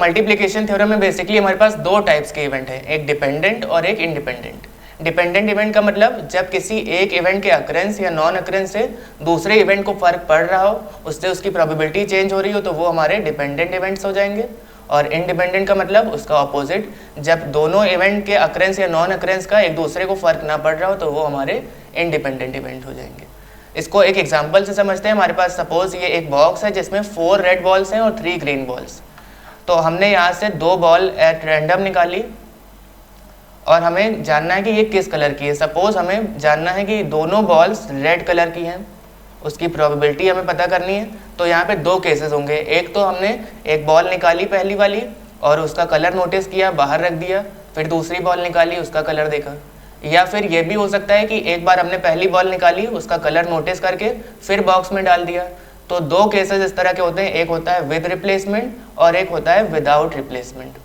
Multiplication theorem में basically हमारे पास दो टाइप्स के इवेंट हैं, एक डिपेंडेंट और एक इंडिपेंडेंट। डिपेंडेंट इवेंट का मतलब जब किसी एक इवेंट के अकरेंस या नॉन अकरेंस से दूसरे इवेंट को फर्क पड़ रहा हो, उससे उसकी प्रोबेबिलिटी चेंज हो रही हो, तो वो हमारे डिपेंडेंट इवेंट्स हो जाएंगे। और इंडिपेंडेंट का मतलब उसका ऑपोजिट, जब दोनों इवेंट के अकरेंस या नॉन अकरेंस का एक दूसरे को फर्क ना पड़ रहा हो, तो वो हमारे इंडिपेंडेंट इवेंट हो जाएंगे। इसको एक एग्जांपल से समझते हैं। हमारे पास सपोज ये एक बॉक्स है जिसमें 4 रेड बॉल्स हैं और 3 ग्रीन बॉल्स। तो हमने यहाँ से 2 बॉल एट रैंडम निकाली और हमें जानना है कि ये किस कलर की है। सपोज हमें जानना है कि दोनों बॉल्स रेड कलर की हैं, उसकी प्रोबेबिलिटी हमें पता करनी है। तो यहाँ पे 2 केसेस होंगे, एक तो हमने एक बॉल निकाली पहली वाली और उसका कलर नोटिस किया, बाहर रख दिया, फिर दूसरी बॉल निकाली, उसका कलर देखा। या फिर ये भी हो सकता है कि एक बार हमने पहली बॉल निकाली, उसका कलर नोटिस करके फिर बॉक्स में डाल दिया। तो 2 केसेस इस तरह के होते हैं, एक होता है विद रिप्लेसमेंट और एक होता है विदाउट रिप्लेसमेंट।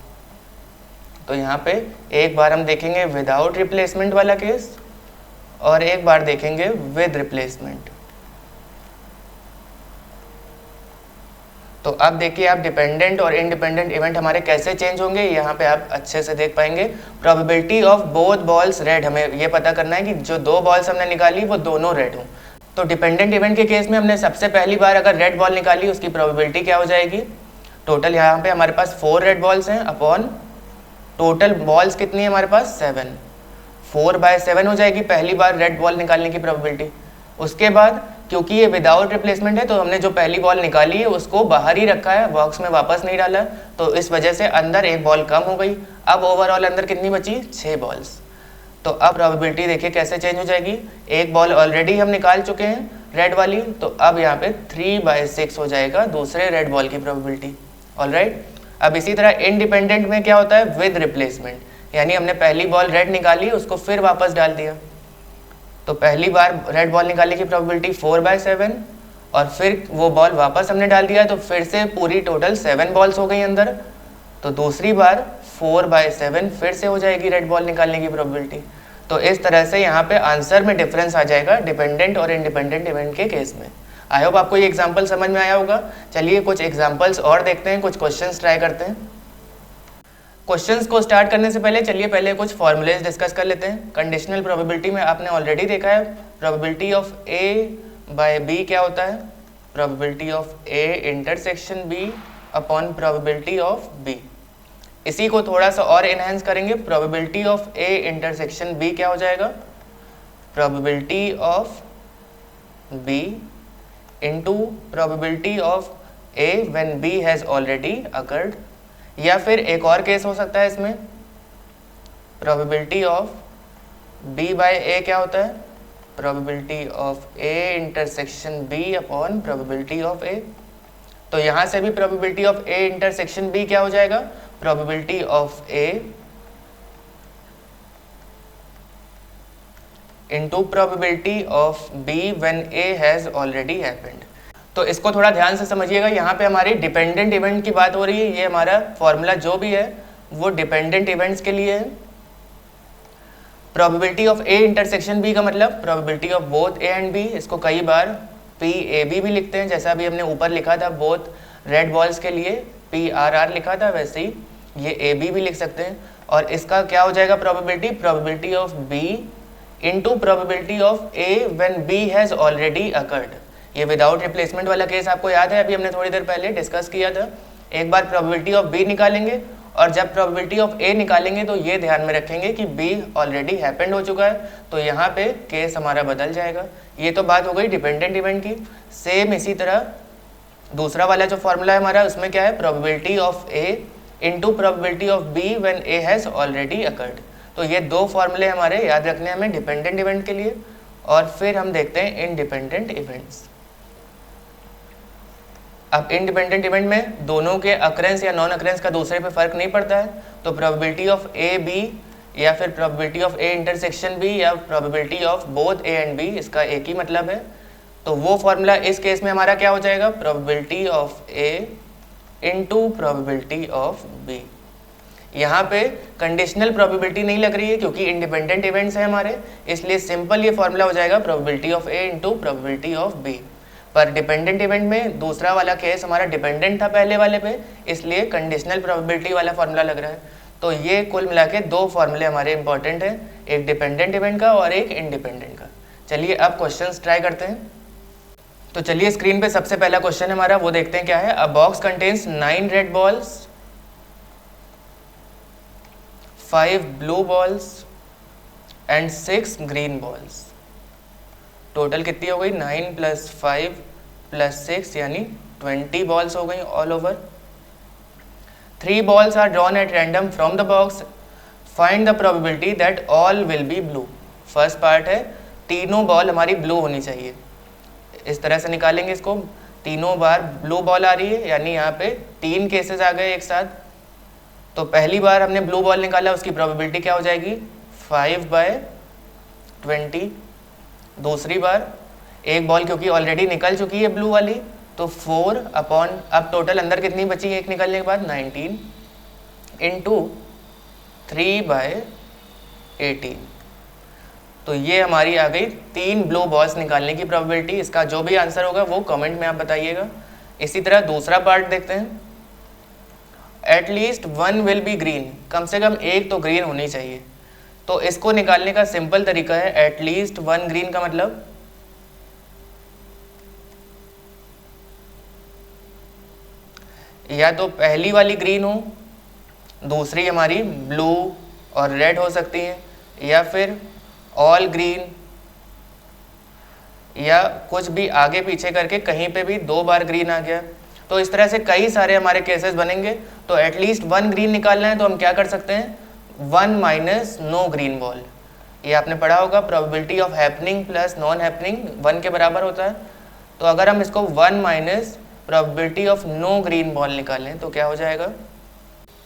तो यहाँ पे एक बार हम देखेंगे विदाउट रिप्लेसमेंट वाला केस और एक बार देखेंगे विद रिप्लेसमेंट। तो अब देखिए आप डिपेंडेंट और इंडिपेंडेंट इवेंट हमारे कैसे चेंज होंगे, यहाँ पे आप अच्छे से देख पाएंगे। Probability of both balls red, हमें ये पता करना है कि जो 2 बॉल्स हमने निकाली वो दोनों रेड हों। तो डिपेंडेंट इवेंट के केस में हमने सबसे पहली बार अगर रेड बॉल निकाली, उसकी प्रोबेबिलिटी क्या हो जाएगी। टोटल यहाँ पे हमारे पास 4 रेड बॉल्स हैं अपॉन टोटल बॉल्स कितनी है हमारे पास 7, 4/7 हो जाएगी पहली बार रेड बॉल निकालने की प्रोबेबिलिटी। उसके बाद क्योंकि ये विदाउट रिप्लेसमेंट है, तो हमने जो पहली बॉल निकाली है उसको बाहर ही रखा है, बॉक्स में वापस नहीं डाला, तो इस वजह से अंदर एक बॉल कम हो गई। अब ओवरऑल अंदर कितनी बची, 6 बॉल्स। तो अब प्रोबेबिलिटी देखिए कैसे चेंज हो जाएगी। एक बॉल ऑलरेडी हम निकाल चुके हैं रेड वाली, तो अब यहाँ पे 3/6 हो जाएगा दूसरे रेड बॉल की प्रोबेबिलिटी। ऑलराइट, अब इसी तरह इंडिपेंडेंट में क्या होता है, विद रिप्लेसमेंट, यानी हमने पहली बॉल रेड निकाली, उसको फिर वापस डाल दिया। तो पहली बार रेड बॉल निकालने की प्रोबेबिलिटी 4/7 और फिर वो बॉल वापस हमने डाल दिया, तो फिर से पूरी टोटल 7 बॉल्स हो गई अंदर। तो दूसरी बार 4/7 फिर से हो जाएगी रेड बॉल निकालने की प्रोबेबिलिटी। तो इस तरह से यहाँ पे आंसर में डिफरेंस आ जाएगा डिपेंडेंट और इंडिपेंडेंट इवेंट के केस में। आई होप आपको ये एग्जाम्पल समझ में आया होगा। चलिए कुछ एग्जाम्पल्स और देखते हैं, कुछ क्वेश्चंस ट्राई करते हैं। क्वेश्चंस को स्टार्ट करने से पहले चलिए पहले कुछ फॉर्मूलेज डिस्कस कर लेते हैं। कंडीशनल प्रोबेबिलिटी में आपने ऑलरेडी देखा है, probability of A by B क्या होता है, probability of A intersection B upon probability of B. इसी को थोड़ा सा और इनहेंस करेंगे, probability of A intersection B क्या हो जाएगा, probability of B into probability of A when B has already occurred. या फिर एक और केस हो सकता है इसमें, probability of B by A क्या होता है, probability of A intersection B upon probability of A. तो यहाँ से भी probability of A intersection B क्या हो जाएगा, probability of A into probability of B when A has already happened. तो इसको थोड़ा ध्यान से समझिएगा, यहाँ पे हमारी डिपेंडेंट इवेंट की बात हो रही है। ये हमारा फॉर्मूला जो भी है वो डिपेंडेंट इवेंट्स के लिए है। Probability of A intersection B का मतलब probability of both A and B. इसको कई बार पी ए बी भी लिखते हैं, जैसा अभी हमने ऊपर लिखा था बोथ रेड बॉल्स के लिए PRR लिखा था, वैसे ही ये ए बी भी लिख सकते हैं। और इसका क्या हो जाएगा probability of B into probability of A when B has already occurred. ये विदाउट रिप्लेसमेंट वाला केस आपको याद है, अभी हमने थोड़ी देर पहले डिस्कस किया था। एक बार प्रोबेबिलिटी ऑफ बी निकालेंगे और जब प्रोबेबिलिटी ऑफ ए निकालेंगे तो ये ध्यान में रखेंगे कि बी ऑलरेडी हैपेंड हो चुका है, तो यहाँ पे केस हमारा बदल जाएगा। ये तो बात हो गई डिपेंडेंट इवेंट की। सेम इसी तरह दूसरा वाला जो फॉर्मूला है हमारा, उसमें क्या है, probability of A into probability of B when A has already occurred. तो ये 2 फॉर्मूले हमारे याद रखने हमें डिपेंडेंट इवेंट के लिए। और फिर हम देखते हैं इंडिपेंडेंट इवेंट्स। अब इंडिपेंडेंट इवेंट में दोनों के अकरेंस या नॉन अकरेंस का दूसरे पे फर्क नहीं पड़ता है, तो प्रोबेबिलिटी ऑफ ए बी या फिर probability of A intersection B या probability of both A and B, इसका एक ही मतलब है। तो वो फॉर्मूला इस केस में हमारा क्या हो जाएगा, probability of A into probability of B. यहाँ पे कंडीशनल प्रोबेबिलिटी नहीं लग रही है क्योंकि इंडिपेंडेंट इवेंट्स है हमारे, इसलिए सिंपल ये फॉर्मूला हो जाएगा probability of A into probability of B. पर डिपेंडेंट इवेंट में दूसरा वाला केस हमारा डिपेंडेंट था पहले वाले पे, इसलिए कंडीशनल प्रोबेबिलिटी वाला फॉर्मूला लग रहा है। तो ये कुल मिला के दो फॉर्मूले हमारे इंपॉर्टेंट हैं, एक डिपेंडेंट इवेंट का और एक इंडिपेंडेंट का। चलिए अब क्वेश्चंस ट्राई करते हैं। तो चलिए स्क्रीन पे सबसे पहला क्वेश्चन है हमारा, वो देखते हैं क्या है। अ box contains 9 red balls, 5 blue balls and 6 green balls. Total कितनी हो गई? 9 + 5 + 6 यानी 20 बॉल्स हो गई all over. 3 balls are drawn at random from the box. Find the probability that all will be blue. First part है तीनों ball हमारी blue होनी चाहिए। इस तरह से निकालेंगे इसको, तीनों बार ब्लू बॉल आ रही है यानी यहाँ पे 3 केसेस आ गए एक साथ। तो पहली बार हमने ब्लू बॉल निकाला, उसकी प्रोबेबिलिटी क्या हो जाएगी? 5/20। दूसरी बार एक बॉल क्योंकि ऑलरेडी निकल चुकी है ब्लू वाली, तो 4 अपॉन, अब टोटल अंदर कितनी बची एक निकलने के बाद? 19 इंटू 3/18। तो ये हमारी आ गई 3 ब्लू बॉल्स निकालने की प्रोबेबिलिटी। इसका जो भी आंसर होगा वो कमेंट में आप बताइएगा। इसी तरह दूसरा पार्ट देखते हैं। एटलीस्ट 1 विल बी ग्रीन, कम से कम एक तो ग्रीन होनी चाहिए। तो इसको निकालने का सिंपल तरीका है, एटलीस्ट 1 ग्रीन का मतलब या तो पहली वाली ग्रीन हो, दूसरी हमारी ब्लू और रेड हो सकती है, या फिर ऑल ग्रीन, या कुछ भी आगे पीछे करके कहीं पे भी 2 बार ग्रीन आ गया। तो इस तरह से कई सारे हमारे केसेस बनेंगे। तो एटलीस्ट 1 ग्रीन निकालना है तो हम क्या कर सकते हैं? 1 माइनस नो ग्रीन बॉल। ये आपने पढ़ा होगा, probability of happening plus non happening 1 के बराबर होता है। तो अगर हम इसको 1 minus probability of no green ball निकालें तो क्या हो जाएगा?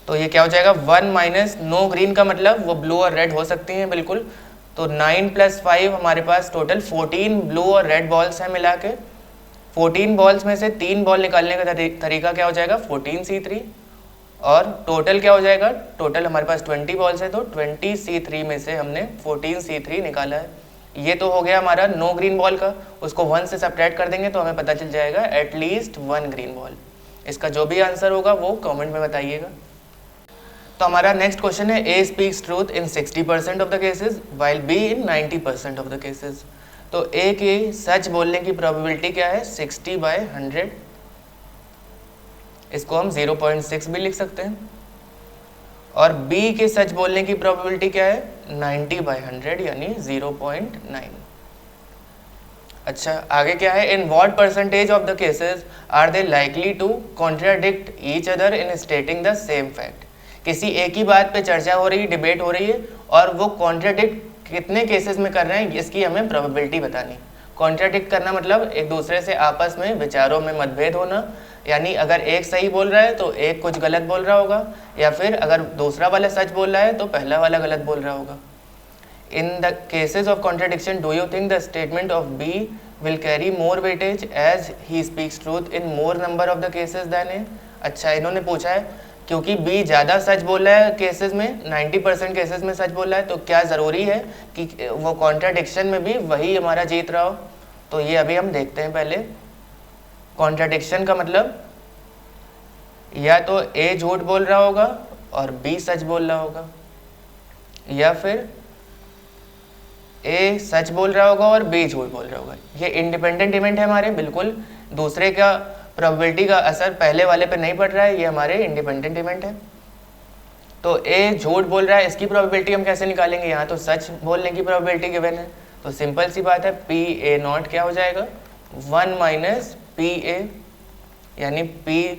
तो ये क्या हो जाएगा? 1 माइनस नो ग्रीन का मतलब वो ब्लू और रेड हो सकती हैं बिल्कुल। तो 9 + 5 हमारे पास टोटल 14 ब्लू और रेड बॉल्स हैं मिला के। 14 बॉल्स में से 3 बॉल निकालने का तरीका क्या हो जाएगा? 14C3। और टोटल क्या हो जाएगा? टोटल हमारे पास 20 बॉल्स है, तो 20C3 में से हमने 14C3 निकाला है। ये तो हो गया हमारा नो ग्रीन बॉल का। उसको 1 से सब्ट्रैक्ट कर देंगे तो हमें पता चल जाएगा एटलीस्ट 1 ग्रीन बॉल। इसका जो भी आंसर होगा वो कमेंट में बताइएगा। तो हमारा नेक्स्ट क्वेश्चन है, A speaks truth in 60% of the cases while B in 90% of the cases. तो ए के सच बोलने की प्रोबेबिलिटी क्या है? 60/100। इसको हम 0.6 भी लिख सकते हैं। और बी के सच बोलने की प्रोबेबिलिटी क्या है? 90/100 यानी 0.9। अच्छा, आगे क्या है? In what percentage of the cases are they likely to contradict each other in stating the same fact. किसी एक ही बात पे चर्चा हो रही है, डिबेट हो रही है, और वो कॉन्ट्राडिक्ट कितने केसेस में कर रहे हैं इसकी हमें प्रोबेबिलिटी बतानी। कॉन्ट्राडिक्ट करना मतलब एक दूसरे से आपस में विचारों में मतभेद होना, यानी अगर एक सही बोल रहा है तो एक कुछ गलत बोल रहा होगा, या फिर अगर दूसरा वाला सच बोल रहा है तो पहला वाला गलत बोल रहा होगा। In the cases of contradiction do you think the statement of B will carry more weightage as he speaks truth in more number of the cases than A. अच्छा, इन्होंने पूछा है क्योंकि बी ज़्यादा सच बोल रहा है केसेस में, 90% केसेस में सच बोल रहा है, तो क्या ज़रूरी है कि वो कॉन्ट्राडिक्शन में भी वही हमारा जीत रहा हो? तो ये अभी हम देखते हैं पहले। कॉन्ट्राडिक्शन का मतलब या तो ए झूठ बोल रहा होगा और बी सच बोल रहा होगा, या फिर ए सच बोल रहा होगा और बी झूठ बोल रहा होगा। ये इंडिपेंडेंट इवेंट है हमारे, बिल्कुल दूसरे का प्रोबेबिलिटी का असर पहले वाले पे नहीं पड़ रहा है, ये हमारे इंडिपेंडेंट इवेंट है। तो ए झूठ बोल रहा है, इसकी प्रोबेबिलिटी हम कैसे निकालेंगे? यहाँ तो सच बोलने की प्रोबेबिलिटी गिवन है, तो सिंपल सी बात है, PA0 क्या हो जाएगा? 1 माइनस PA, यानी PA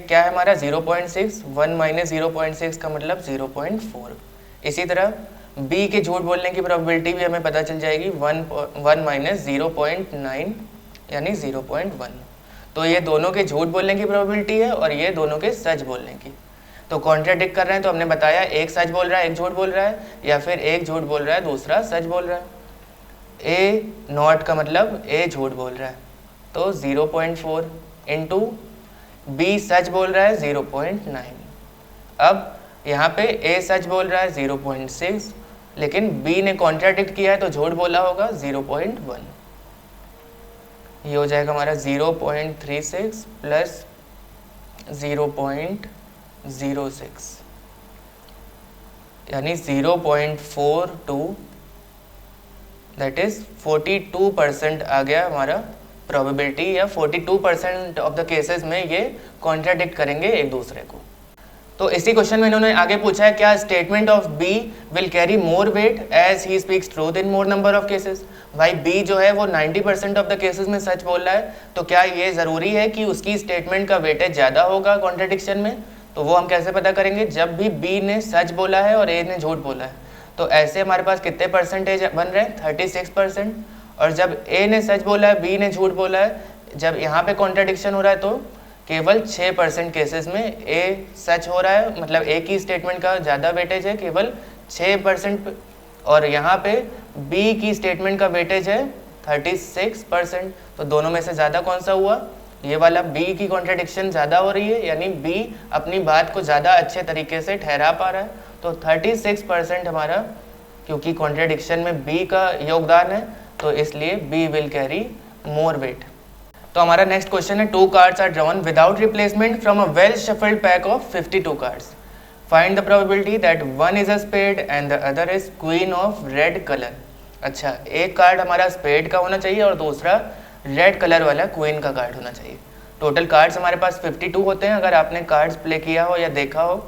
क्या है हमारा? 0.6। 1 माइनस 0.6 का मतलब 0.4। इसी तरह B के झूठ बोलने की प्रोबेबिलिटी भी हमें पता चल जाएगी, 1 माइनस 0.9 यानी 0.1। तो ये दोनों के झूठ बोलने की प्रोबेबिलिटी है और ये दोनों के सच बोलने की। तो कॉन्ट्राडिक्ट कर रहे हैं तो हमने बताया एक सच बोल रहा है एक झूठ बोल रहा है, या फिर एक झूठ बोल रहा है दूसरा सच बोल रहा है। A0 का मतलब ए झूठ बोल रहा है, तो 0.4 इंटू बी सच बोल रहा है 0.9। अब यहाँ पे ए सच बोल रहा है 0.6, लेकिन बी ने कॉन्ट्राडिक्ट किया है तो झूठ बोला होगा 0.1। ये हो जाएगा हमारा 0.36 प्लस 0.06 यानी 0.42, दैट इज 42% आ गया हमारा प्रोबेबिलिटी, या 42% ऑफ द केसेस में ये कॉन्ट्राडिक्ट करेंगे एक दूसरे को। तो इसी क्वेश्चन में इन्होंने आगे पूछा है क्या statement of B will carry more weight as he speaks truth in more number of cases. भाई बी जो है वो 90% ऑफ द केसेस में सच बोल रहा है, तो क्या ये ज़रूरी है कि उसकी स्टेटमेंट का वेटेज ज़्यादा होगा कॉन्ट्रडिक्शन में? तो वो हम कैसे पता करेंगे? जब भी बी ने सच बोला है और ए ने झूठ बोला है, तो ऐसे हमारे पास कितने परसेंटेज बन रहे हैं? 36%। और जब ए ने सच बोला है, बी ने झूठ बोला है, जब यहाँ पे कॉन्ट्रडिक्शन हो रहा है तो केवल 6% केसेस में ए सच हो रहा है, मतलब ए की स्टेटमेंट का ज़्यादा वेटेज है केवल 6%, और यहाँ पे बी की स्टेटमेंट का वेटेज है 36%। तो दोनों में से ज़्यादा कौन सा हुआ? ये वाला, बी की कॉन्ट्रडिक्शन ज़्यादा हो रही है, यानी बी अपनी बात को ज़्यादा अच्छे तरीके से ठहरा पा रहा है। तो 36% हमारा, क्योंकि कॉन्ट्रडिक्शन में बी का योगदान है, तो इसलिए B will carry more weight. तो हमारा नेक्स्ट क्वेश्चन है, 2 cards are drawn without replacement from a well shuffled pack of 52 cards. Find the probability that one is a spade and the other is queen of red colour. अच्छा, एक card हमारा spade का होना चाहिए और दूसरा red colour वाला queen का कार्ड होना चाहिए। टोटल कार्ड्स हमारे पास 52 होते हैं। अगर आपने कार्ड्स प्ले किया हो या देखा हो,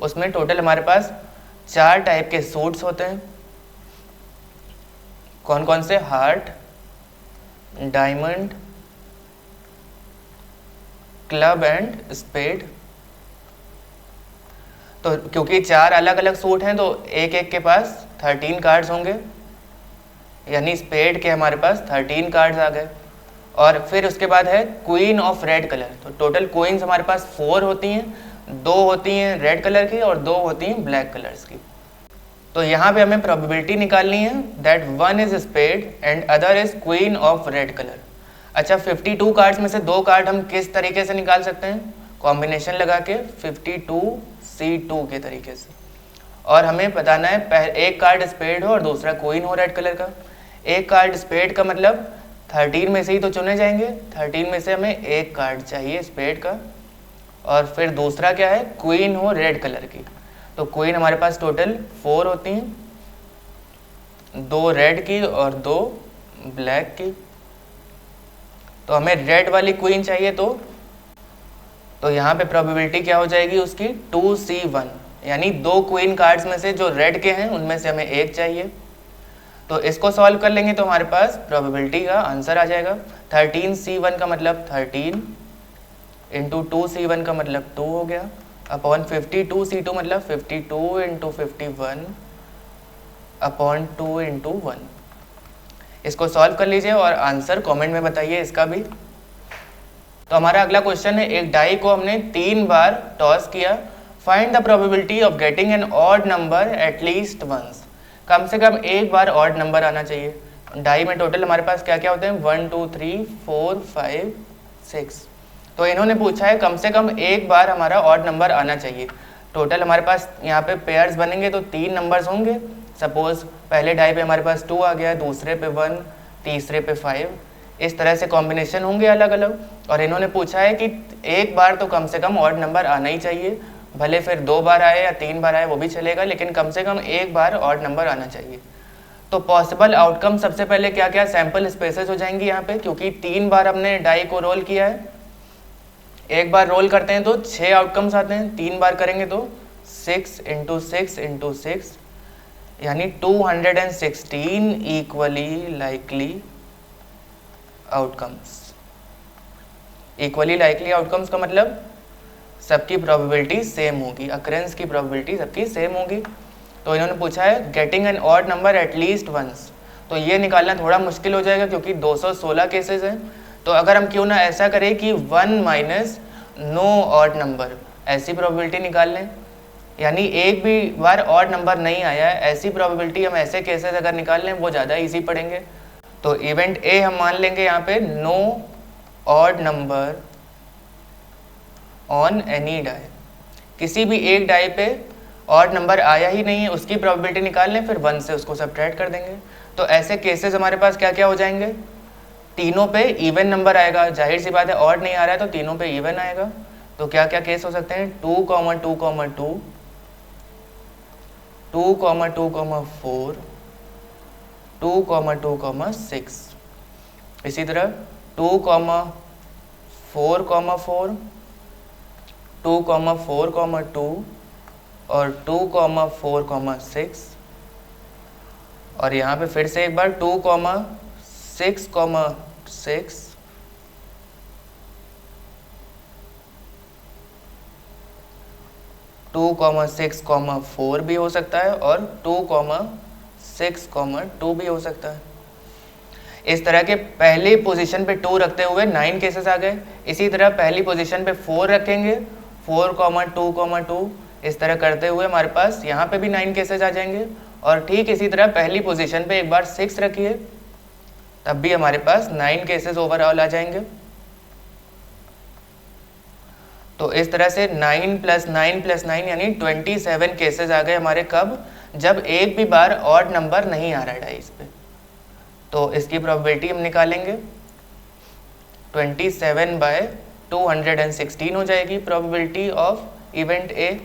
उसमें टोटल हमारे पास 4 टाइप के सूट्स होते हैं। कौन कौन से? Heart, diamond, club and spade. तो क्योंकि 4 अलग अलग सूट हैं तो एक एक के पास 13 कार्ड्स होंगे, यानी स्पेड के हमारे पास 13 कार्ड्स आ गए। और फिर उसके बाद है क्वीन ऑफ रेड कलर। तो टोटल क्वीन्स हमारे पास 4 होती हैं, 2 होती हैं रेड कलर की और 2 होती हैं ब्लैक कलर्स की। तो यहाँ पे हमें प्रोबेबिलिटी निकालनी है that one is spade and other is queen of red colour. अच्छा, 52 कार्ड्स में से 2 कार्ड हम किस तरीके से निकाल सकते हैं? कॉम्बिनेशन लगा के 52C2 के तरीके से। और हमें बताना है एक कार्ड स्पेड हो और दूसरा क्वीन हो रेड कलर का। एक कार्ड स्पेड का मतलब 13 में से ही तो चुने जाएंगे, 13 में से हमें एक कार्ड चाहिए स्पेड का, और फिर दूसरा क्या है? क्वीन हो रेड कलर की। तो क्वीन हमारे पास टोटल 4 होती हैं, 2 रेड की और 2 ब्लैक की। तो हमें रेड वाली क्वीन चाहिए, तो यहाँ पे प्रोबेबिलिटी क्या हो जाएगी उसकी? 2C1, यानी 2 क्वीन कार्ड्स में से जो रेड के हैं उनमें से हमें एक चाहिए। तो इसको सॉल्व कर लेंगे तो हमारे पास प्रोबेबिलिटी का आंसर आ जाएगा। 13C1 का मतलब 13 इंटू 2C1 का मतलब 2 हो गया, अपॉन 52C2 मतलब 52 इंटू 51 अपॉन 2 इंटू 1। इसको सॉल्व कर लीजिए और आंसर कमेंट में बताइए इसका भी। तो हमारा अगला क्वेश्चन है, एक डाई को हमने 3 बार टॉस किया। Find the probability of getting an odd number at least once. कम से कम एक बार ऑड नंबर आना चाहिए। डाई में टोटल हमारे पास क्या क्या होते हैं? 1 2 3 4 5 6। तो इन्होंने पूछा है कम से कम एक बार हमारा ऑड नंबर आना चाहिए। टोटल हमारे पास यहाँ पे पेयर्स बनेंगे तो 3 नंबर्स होंगे। सपोज पहले डाई पे हमारे पास 2 आ गया, दूसरे पे 1, तीसरे पे 5, इस तरह से कॉम्बिनेशन होंगे अलग अलग। और इन्होंने पूछा है कि एक बार तो कम से कम ऑड नंबर आना ही चाहिए, भले फिर 2 बार आए या 3 बार आए वो भी चलेगा, लेकिन कम से कम एक बार ऑड नंबर आना चाहिए। तो पॉसिबल आउटकम सबसे पहले क्या क्या सैम्पल स्पेसेस हो जाएंगी यहाँ पे, क्योंकि 3 बार हमने डाई को रोल किया है। एक बार रोल करते हैं तो 6 आउटकम्स आते हैं, 3 बार करेंगे तो 6 इंटू 6 इंटू 6, यानी 216 equally likely outcomes. Equally likely outcomes का मतलब सबकी प्रोबेबिलिटी सेम होगी, अकरेंस की प्रोबेबिलिटी सबकी सेम होगी। तो इन्होंने पूछा है getting an odd number at least once. तो ये निकालना थोड़ा मुश्किल हो जाएगा क्योंकि 216 केसेस हैं। तो अगर हम क्यों ना ऐसा करें कि 1 माइनस नो ऑड नंबर, ऐसी प्रोबेबिलिटी निकाल लें, यानी एक भी बार ऑड नंबर नहीं आया है, ऐसी प्रोबेबिलिटी हम ऐसे केसेस अगर निकाल लें वो ज़्यादा इजी पड़ेंगे। तो इवेंट ए हम मान लेंगे यहाँ पे no odd number on any die. किसी भी एक डाई पे ऑड नंबर आया ही नहीं है, उसकी प्रोबेबिलिटी निकाल लें, फिर 1 से उसको सब्ट्रैक्ट कर देंगे। तो ऐसे केसेस हमारे पास क्या क्या हो जाएंगे? तीनों पे इवन नंबर आएगा, जाहिर सी बात है ऑड नहीं आ रहा है तो तीनों पे इवन आएगा। तो क्या क्या केस हो सकते हैं, 2, 2, 2, 2, 2, 4, 2, 2, 6। इसी तरह 2, 4, 4, 2, 4, 2 और 2, 4, 6। और यहाँ पे फिर से एक बार 2, 6, 6, 2, 6, 4 भी हो सकता है और 2, 6, 2 भी हो सकता है। इस तरह के पहली पोजीशन पे 2 रखते हुए 9 केसेस आ गए। इसी तरह पहली पोजीशन पे 4 रखेंगे, 4, 2, 2, इस तरह करते हुए हमारे पास यहाँ पे भी 9 केसेस आ जाएंगे। और ठीक इसी तरह पहली पोजीशन पे एक बार 6 रखिए, तब भी हमारे पास 9 केसेस ओवरऑल आ जाएंगे। तो इस तरह से 9 + 9 + 9 यानी 27 केसेस आ गए हमारे। कब? जब एक भी बार ऑड नंबर नहीं आ रहा है डाइस पे। तो इसकी प्रोबेबिलिटी हम निकालेंगे, 27/216 हो जाएगी प्रोबेबिलिटी ऑफ इवेंट ए।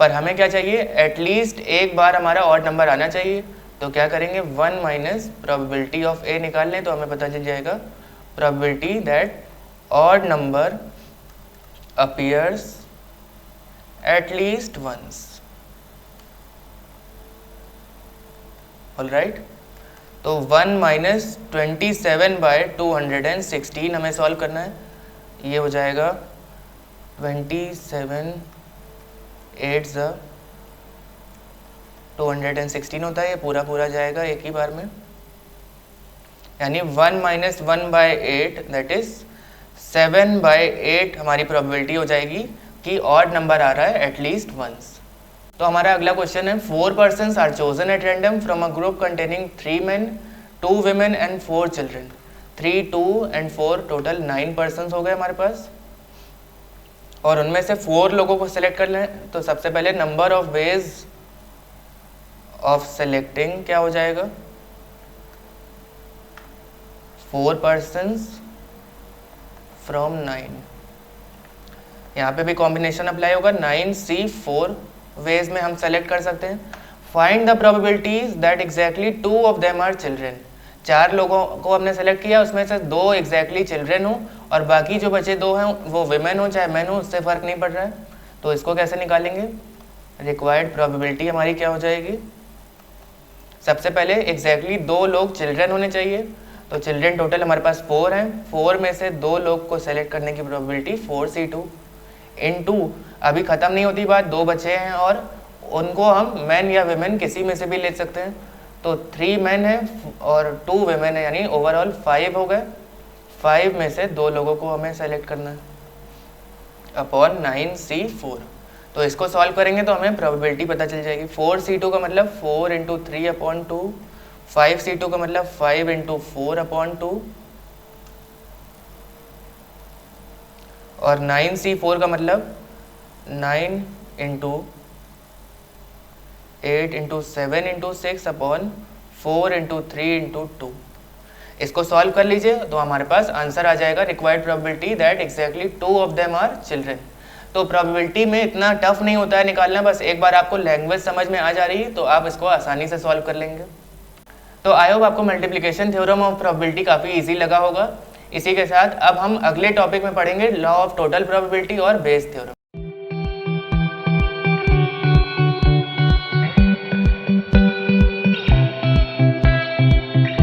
पर हमें क्या चाहिए, एटलीस्ट एक बार हमारा ऑड नंबर आना चाहिए। तो क्या करेंगे, 1 - प्रोबेबिलिटी ऑफ ए निकाल लें तो हमें पता चल जाएगा probability that odd number appears at least once. Alright, तो 1 - 27/216 हमें सॉल्व करना है। ये हो जाएगा 27 8 216 होता है, ये पूरा पूरा जाएगा एक ही बार में, यानी 1 - 1/8 दैट इज 7/8 हमारी प्रोबेबिलिटी हो जाएगी कि ऑड नंबर आ रहा है एटलीस्ट वंस। तो हमारा अगला क्वेश्चन है, 4 persons are chosen at random from a group containing 3 men, 2 women and 4 children। 3, 2 and 4 total 9 persons हो गए हमारे पास। और उनमें से 4 लोगों को सिलेक्ट कर लें। तो सबसे पहले number of ways of selecting क्या हो जाएगा, 4 persons फ्रॉम 9। यहाँ पे भी कॉम्बिनेशन अप्लाई होगा, 9C4 वेज में हम सेलेक्ट कर सकते हैं। Find the probabilities that exactly 2 of them are children. 4 लोगों को हमने सेलेक्ट किया, उसमें से 2 एग्जैक्टली चिल्ड्रेन हो और बाकी जो बचे 2 हैं वो विमेन हो चाहे मैन हो, उससे फ़र्क नहीं पड़ रहा है। तो इसको कैसे निकालेंगे, रिक्वायर्ड प्रोबेबिलिटी हमारी क्या हो जाएगी, सबसे पहले एग्जैक्टली 2 लोग चिल्ड्रेन होने चाहिए। तो चिल्ड्रेन टोटल हमारे पास 4 हैं, 4 में से 2 लोग को सेलेक्ट करने की प्रोबेबिलिटी 4C2 इनटू, अभी ख़त्म नहीं होती बात, 2 बचे हैं और उनको हम मैन या वेमेन किसी में से भी ले सकते हैं। तो 3 मैन है और 2 वेमेन है, यानी ओवरऑल 5 हो गए। 5 में से 2 लोगों को हमें सेलेक्ट करना है अपॉन 9C4। तो इसको सॉल्व करेंगे तो हमें प्रोबेबिलिटी पता चल जाएगी। 4C2 का मतलब 4 × 3/2, 5C2 का मतलब 5 × 4/2 और 9C4 का मतलब 9 × 8 × 7 × 6/4 × 3 × 2। इसको सॉल्व कर लीजिए तो हमारे पास आंसर आ जाएगा, required probability that exactly 2 of them are children. तो प्रोबेबिलिटी में इतना टफ नहीं होता है निकालना, बस एक बार आपको लैंग्वेज समझ में आ जा रही है तो आप इसको आसानी से सॉल्व कर लेंगे। तो आई होप आपको मल्टीप्लिकेशन थ्योरम ऑफ प्रोबेबिलिटी काफ़ी इजी लगा होगा। इसी के साथ अब हम अगले टॉपिक में पढ़ेंगे लॉ ऑफ टोटल प्रोबेबिलिटी और बेस थ्योरम।